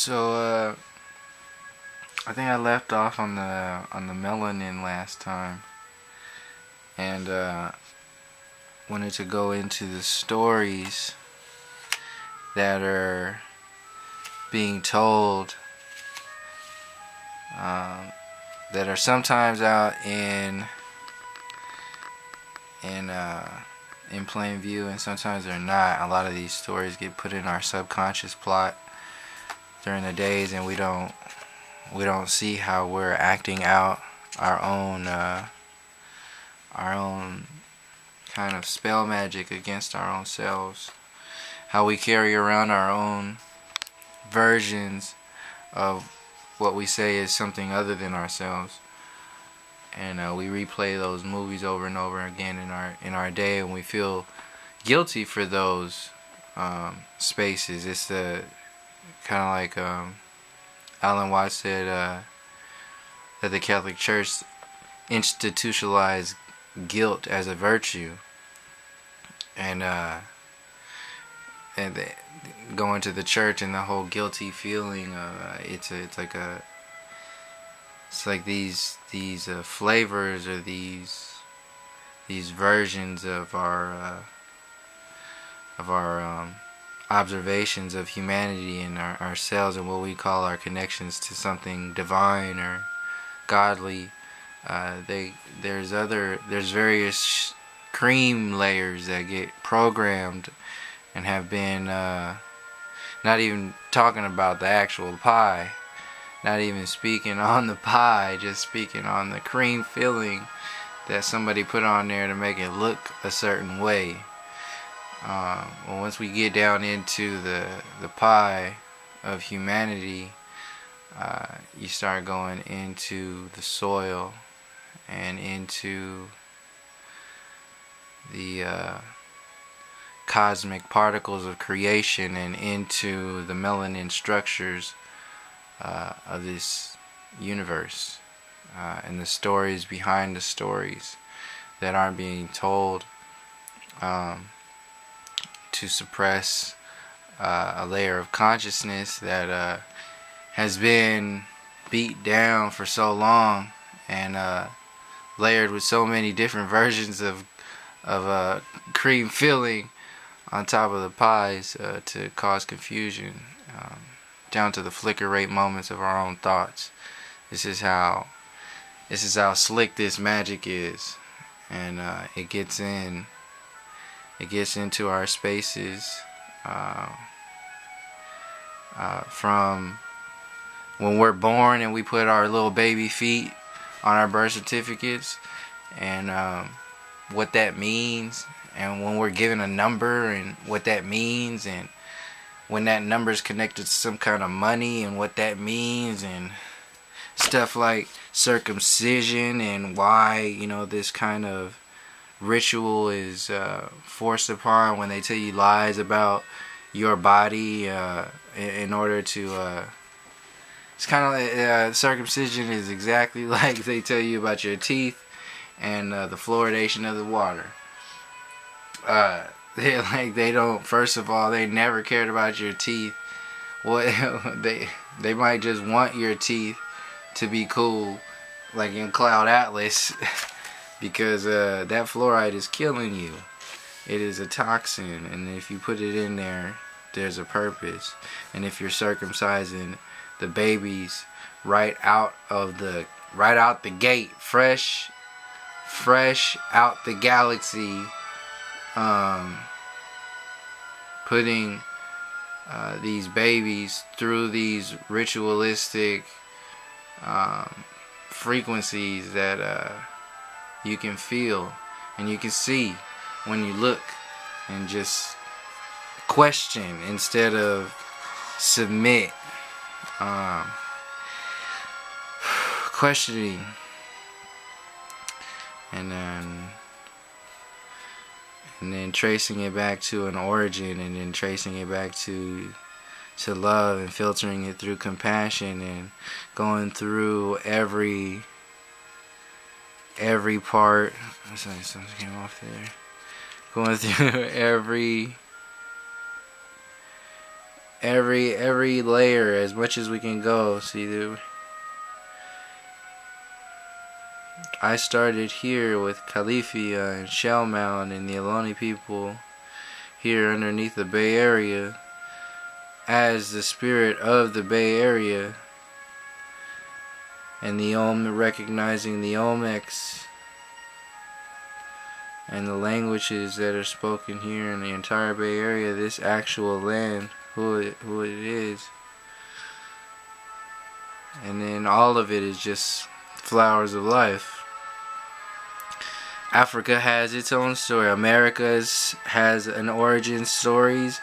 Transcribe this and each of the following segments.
So I think I left off on the melanin last time, and wanted to go into the stories that are being told, that are sometimes out in plain view, and sometimes they're not. A lot of these stories get put in our subconscious plot during the days, and we don't see how we're acting out our own kind of spell magic against our own selves. How we carry around our own versions of what we say is something other than ourselves, and we replay those movies over and over again in our day, and we feel guilty for those spaces. It's the kind of like Alan Watts said, that the Catholic Church institutionalized guilt as a virtue, and going to the church and the whole guilty feeling, it's like these flavors, or these versions of our observations of humanity and ourselves, and what we call our connections to something divine or godly. There's various cream layers that get programmed and have been, not even talking about the actual pie, not even speaking on the pie, just speaking on the cream filling that somebody put on there to make it look a certain way. Well, once we get down into the pie of humanity, you start going into the soil and into the cosmic particles of creation, and into the melanin structures of this universe, and the stories behind the stories that aren't being told, to suppress a layer of consciousness that has been beat down for so long, and layered with so many different versions of cream filling on top of the pies, to cause confusion, down to the flicker rate moments of our own thoughts. This is how slick this magic is, and it gets into our spaces, from when we're born and we put our little baby feet on our birth certificates, and what that means, and when we're given a number and what that means, and when that number is connected to some kind of money and what that means, and stuff like circumcision, and why this kind of ritual is forced upon when they tell you lies about your body, in order to it's kind of like, circumcision is exactly like they tell you about your teeth and the fluoridation of the water. They don't, first of all, they never cared about your teeth. What they might just want your teeth to be cool, like in Cloud Atlas, because that fluoride is killing you. It is a toxin, and if you put it in there, there's a purpose. And if you're circumcising the babies right out the gate, fresh out the galaxy, putting these babies through these ritualistic frequencies that you can feel and you can see when you look, and just question instead of submit. Questioning, and then tracing it back to an origin, and then tracing it back to love, and filtering it through compassion, and going through every part. Sorry, something came off there. Going through every layer as much as we can go. See, dude, I started here with Califia and Shell Mound and the Ohlone people here underneath the Bay Area as the spirit of the Bay Area, and the recognizing the Olmecs and the languages that are spoken here in the entire Bay Area, this actual land, who it is. And then all of it is just flowers of life. Africa has its own story. America has an origin stories.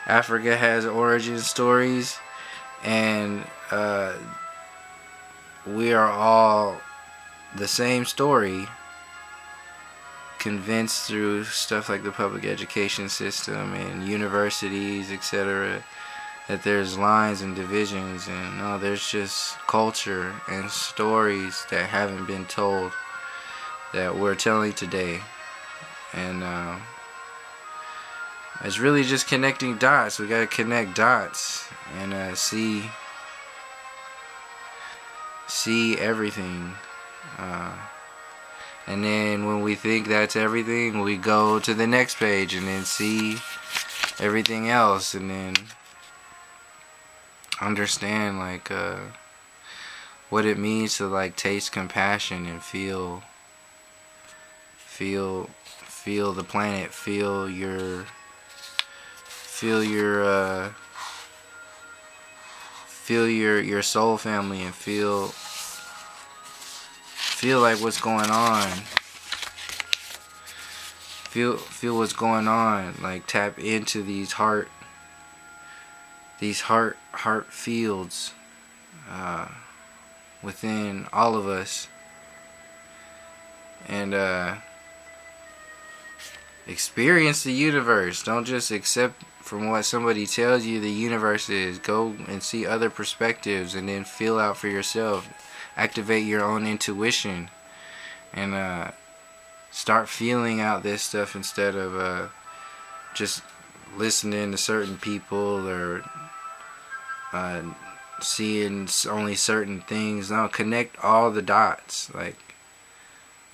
Africa has origin stories. And we are all the same story, convinced through stuff like the public education system and universities, etc., that there's lines and divisions, and no, there's just culture and stories that haven't been told that we're telling today. And it's really just connecting dots. We gotta connect dots and see everything. And then when we think that's everything, we go to the next page and then see everything else, and then understand like what it means to like taste compassion and feel the planet, feel your soul family, and feel like what's going on. Feel what's going on. Like tap into these heart fields within all of us, and experience the universe. Don't just accept from what somebody tells you the universe is. Go and see other perspectives, and then feel out for yourself. Activate your own intuition, and start feeling out this stuff instead of just listening to certain people or seeing only certain things. No, connect all the dots. Like,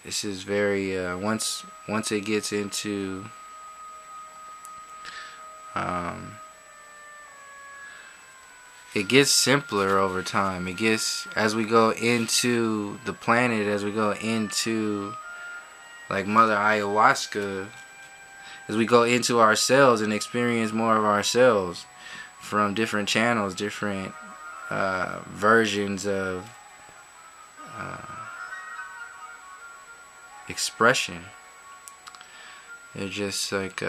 this is very once it gets into it gets simpler over time. It gets, as we go into the planet, as we go into like Mother Ayahuasca, as we go into ourselves and experience more of ourselves from different channels, different versions of expression. They're just like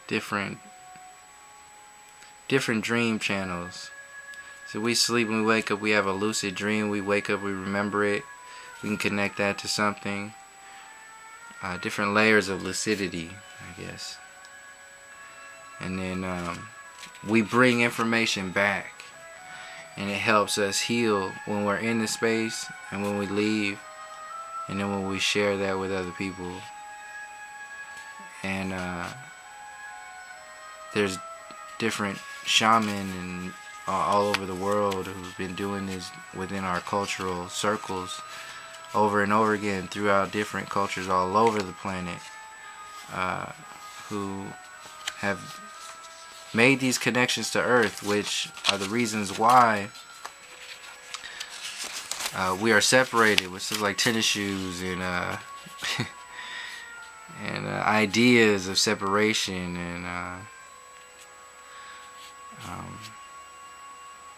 different dream channels. So we sleep and we wake up, we have a lucid dream, we wake up, we remember it, we can connect that to something. Different layers of lucidity, I guess. And then we bring information back, and it helps us heal when we're in the space and when we leave, and then when we share that with other people. And there's different shaman and all over the world who've been doing this within our cultural circles over and over again throughout different cultures all over the planet, who have made these connections to Earth, which are the reasons why we are separated with stuff like tennis shoes and and ideas of separation, and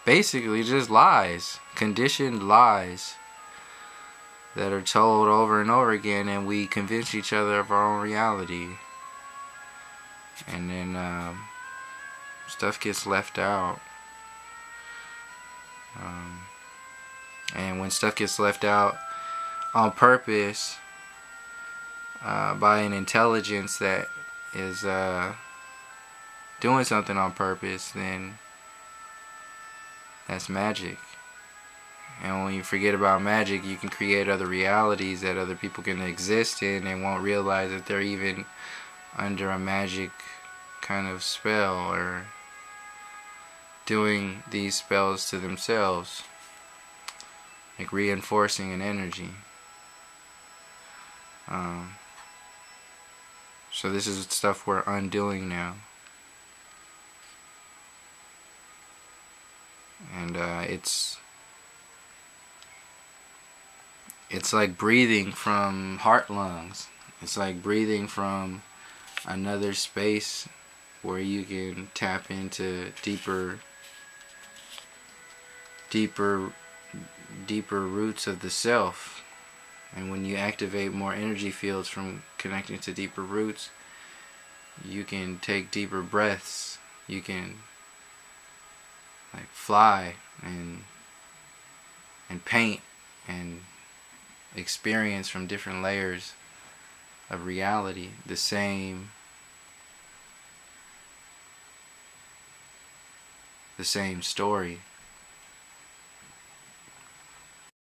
basically just lies, conditioned lies that are told over and over again, and we convince each other of our own reality. And then stuff gets left out. And when stuff gets left out on purpose by an intelligence that is doing something on purpose, then that's magic. And when you forget about magic, you can create other realities that other people can exist in and won't realize that they're even under a magic kind of spell or doing these spells to themselves, like reinforcing an energy. So this is stuff we're undoing now. And it's like breathing from heart lungs. It's like breathing from another space where you can tap into deeper roots of the self. And when you activate more energy fields from connecting to deeper roots, you can take deeper breaths. You can like fly and paint and experience from different layers of reality the same story.